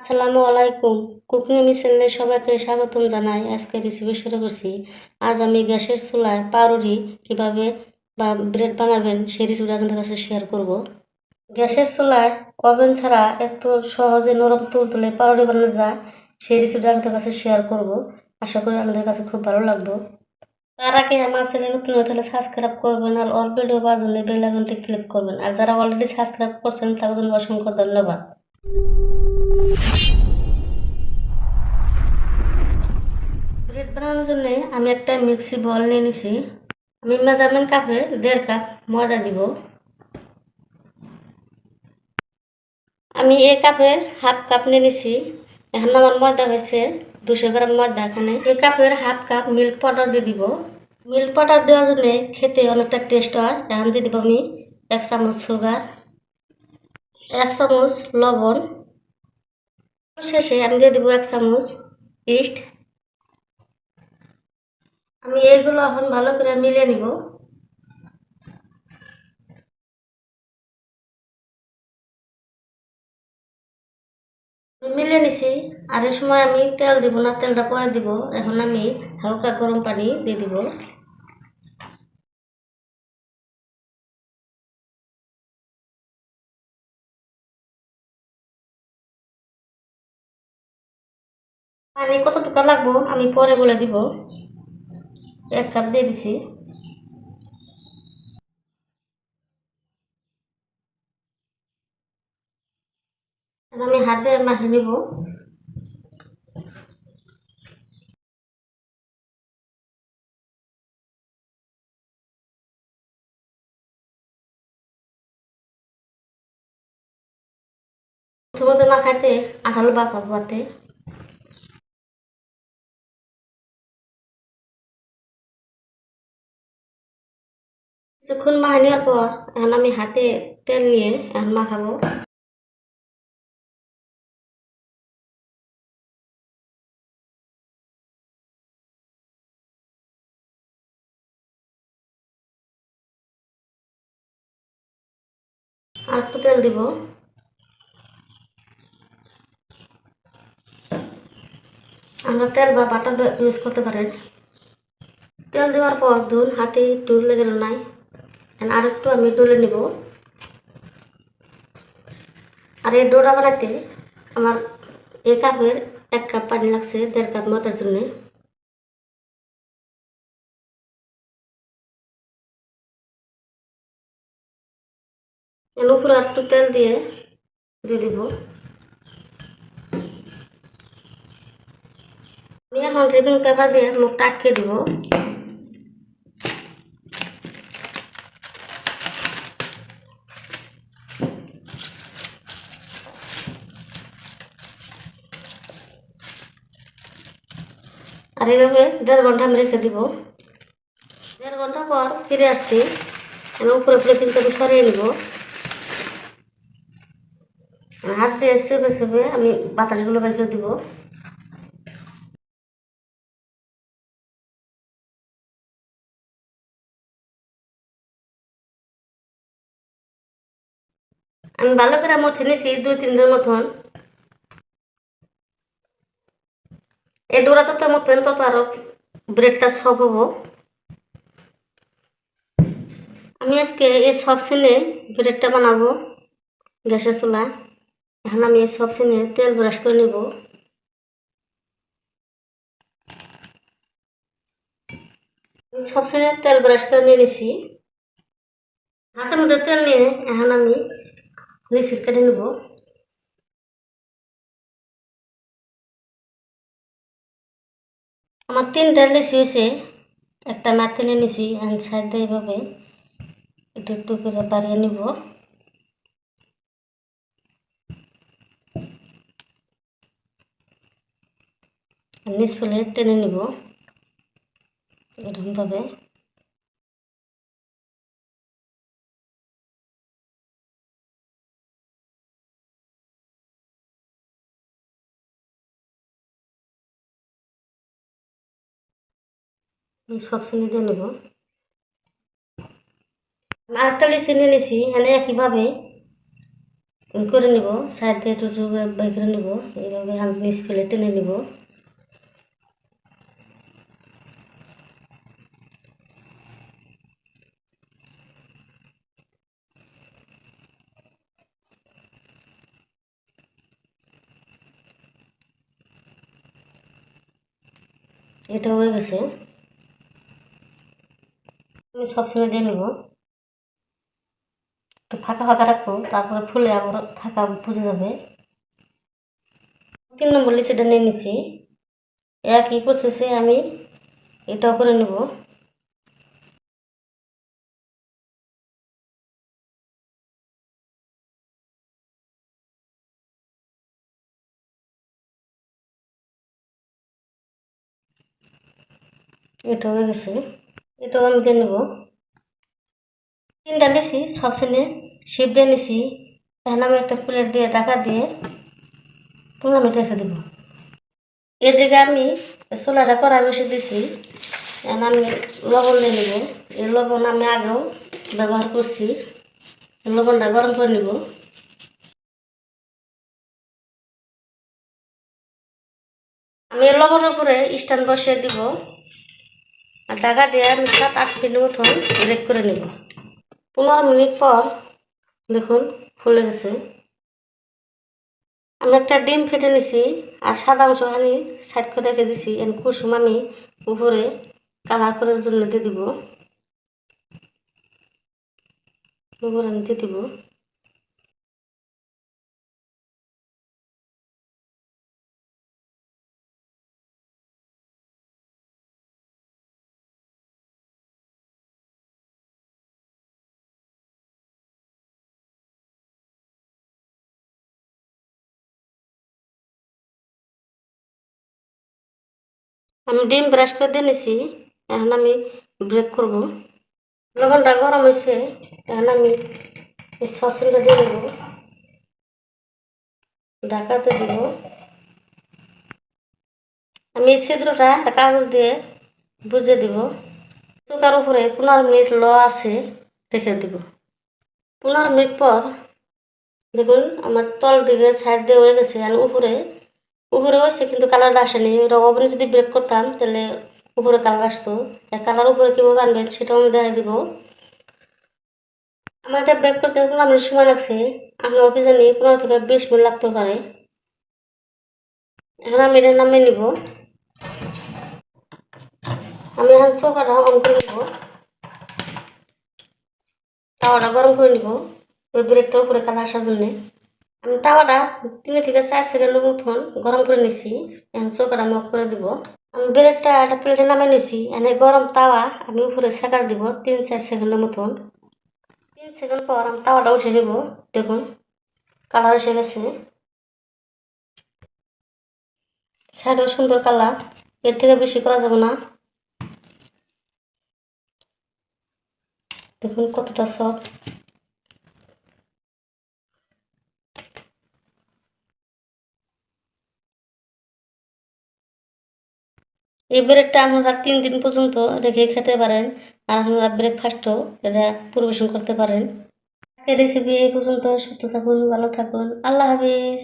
আসসালামু আলাইকুম। কুকিং মিশেলে সবাইকে স্বাগতম জানাই। আজকে রেসিপি শুরু করছি। আজ আমি গ্যাসের চুলায় পাউরুটি কিভাবে বা ব্রেড বানাবেন সেই রেসিপিটা আপনাদের কাছে শেয়ার করব। গ্যাসের চুলায় ওভেন ছাড়া এত সহজে নরম তুলতুলে পাউরুটি বানানো যায় সেই রেসিপিটা আপনাদের কাছে শেয়ার করব। আশা করি আপনাদের কাছে খুব ভালো লাগবে। তার আগে আমার চ্যানেল নতুন হয়ে তাহলে সাবস্ক্রাইব করবেন আর অল ভিডিও পাওয়ার জন্য বেল আইকনটি ক্লিক করবেন। আর যারা অলরেডি সাবস্ক্রাইব করছেন তাদের জন্য অসংখ্য ধন্যবাদ। ব্রেড বানানোর জন্য আমি একটা মিক্সি বল নিয়ে নিছি। আমি মেজারমেন্ট কাপে 1.5 কাপ ময়দা দিব। আমি এই কাপের হাফ কাপ নিয়ে নিছি। এখন আমার ময়দা হয়েছে 200 গ্রাম ময়দা। এখানে এই কাপের হাফ কাপ মিল্ক পাউডার দিয়ে দিব। মিল্ক পাউডার দেওয়ার জন্য খেতে অনেকটা টেস্ট হয়। এখন দিয়ে দিব আমি 1 চামচ সুগার, 1 চামচ লবণ, শেষে আমি দিয়ে দিব 1 চামচ ইস্ট। আমি এইগুলো এখন ভালো করে মিলিয়ে নিব। মিলিয়ে নিছি। আর এই সময় আমি তেল দিব না, তেলটা পরে দিব। এখন আমি হালকা গরম পানি দিয়ে দিব। পানি কতটুকু লাগবো আমি পরে বলে দিব। 1 কাপ দিয়ে দিছি। আমি হাতে মাখিয়ে নিব। প্রথমত মাখাতে আঠালো ভাব হতে। কিছুক্ষণ মাখিয়ে নেওয়ার পর এখন আমি হাতে তেল নিয়ে এখন মাখাবো। আর একটু তেল দিব। আমরা তেল বা বাটার ইউজ করতে পারেন। তেল দেওয়ার পর ধরুন হাতে একটু লেগে গেল নাই, আর একটু আমি ডলে নিব। আর এই ডোরা বানাতে আমার এই কাপের 1 কাপ পানি লাগছে 1.5 কাপ ময়দার জন্য। উপরে একটু তেল দিয়ে দিব। আমি এখন রিবিং পেপার দিয়ে মুখটা আটকে দিব। আর এইভাবে 1.5 ঘন্টা আমি রেখে দিব। 1.5 ঘন্টা পর ফিরে আসছি। আমি উপরে কিন্তু আমি সরিয়ে নিব। হাত দিয়ে চেপে চেপে আমি বাতাসগুলো বের করে দিব। আমি ভালো করে মথে নিয়েছি 2-3 দিন মতন। এই ডোরা যত মতবেন তত আরো ব্রেডটা সফট হবো। আমি আজকে এই সব সিনে ব্রেডটা বানাবো গ্যাসের চুলায়। এখন আমি এই সব সিনে তেল ব্রাশ করে নেব। সব সিনে তেল ব্রাশ করে নিয়ে নিছি। হাতের মধ্যে তেল নিয়ে এখন আমি লিচি কেটে নেব। আমার 3টা লিচি হয়েছে। একটা মাথা নিয়ে নিছি। এখন সাইড দিয়ে এইভাবে একটু একটু করে বাড়িয়ে নিব। নিচ ফেলে টেনে নিব এরকমভাবে। সব চিনি দিয়ে নেব। আরেকটা লিচি নিয়ে নিছি। এখানে একইভাবে করে নিব, সাইড দিয়ে একটু বাই করে নিব, এইভাবে হাত নিচ ফেলে টেনে নিব। এটা হয়ে গেছে। আমি সবসময় দিয়ে নেব, একটু ফাঁকা ফাঁকা রাখবো, তারপরে ফুলে আবার ফাঁকা বুঝে যাবে। 3 নম্বর লিচিটা নিয়ে নিছি। একই প্রসেসে আমি এটাও করে নেব। এটা হয়ে গেছে, এটাও আমি দিয়ে নেব। 3টা নিছি, সব শ্রেণী শেপ দিয়ে নিছি। এখন আমি একটা প্লেট দিয়ে ঢাকা দিয়ে 15 মিনিট রেখে দেব। এদিকে আমি ছোলাটা কড়াই বসে দিছি। এখন আমি লবণ দিয়ে নেব। এই লবণ আমি আগেও ব্যবহার করছি। লবণটা গরম করে নেব। আমি এই লবণের উপরে স্ট্যান্ড বসিয়ে দিব আর ঢাকা দিয়ে আমি 7-8 মিনিট মতন ব্রেক করে নেব। 15 মিনিট পর দেখুন ফুলে গেছে। আমি একটা ডিম ফেটে নিছি আর সাদা অংশ আমি সাইড করে রেখে দিছি। এর কুসুম আমি উপরে কালার করার জন্য দিয়ে দিব। উপরে আমি দিয়ে দিব। আমি ডিম ব্রাশ করে দিয়ে নিছি। এখন আমি ব্রেক করব। লবণটা গরম হয়েছে। এখন আমি এই সসটা দিয়ে দেব, ঢাকাতে দিব। আমি এই ছিদ্রটা একটা কাগজ দিয়ে বুঝে দিব। চুলার উপরে 15 মিনিট লো আছে রেখে দিব। 15 মিনিট পর দেখুন আমার তল দিকে সাইড দিয়ে হয়ে গেছে। আর উপরে উপরে হয়েছে কিন্তু কালারটা আসেনি। ওটা ওভেনে যদি ব্রেক করতাম তাহলে উপরে কালার আসতো। কালার উপরে কীভাবে আনবেন সেটাও আমি দেখাই দিব। আমার এটা ব্রেক করতে 15 মিনিট সময় লাগছে। আপনার ওকে জানি 15 থেকে 20 মিনিট লাগতে পারে। এখন আমি এটা নামিয়ে নিব। আমি এখন চৌকাটা অন করে নিব, তাওয়াটা গরম করে নিব ওই ব্রেডটা উপরে কালার আসার জন্যে। আমি তাওয়াটা 3 থেকে 4 সেকেন্ডের মতন গরম করে নিছি। এখন চৌকাটা আমি অফ করে দিব। আমি ব্রেডটা একটা প্লেটে নামিয়ে নিছি। এনে গরম তাওয়া আমি উপরে সেঁকা দিব 3-4 সেকেন্ডের মতন। 3 সেকেন্ড পর আমি তাওয়াটা উঠে নেব। দেখুন কালার এসে গেছে, সাইডেও সুন্দর কালার। এর থেকে বেশি করা যাবে না। দেখুন কতটা সফট। এই ব্রেডটা আপনারা 3 দিন পর্যন্ত রেখে খেতে পারেন। আর আপনারা ব্রেকফাস্টও এটা পরিবেশন করতে পারেন। রেসিপি এই পর্যন্ত। সুস্থ থাকুন, ভালো থাকুন। আল্লাহ হাফিজ।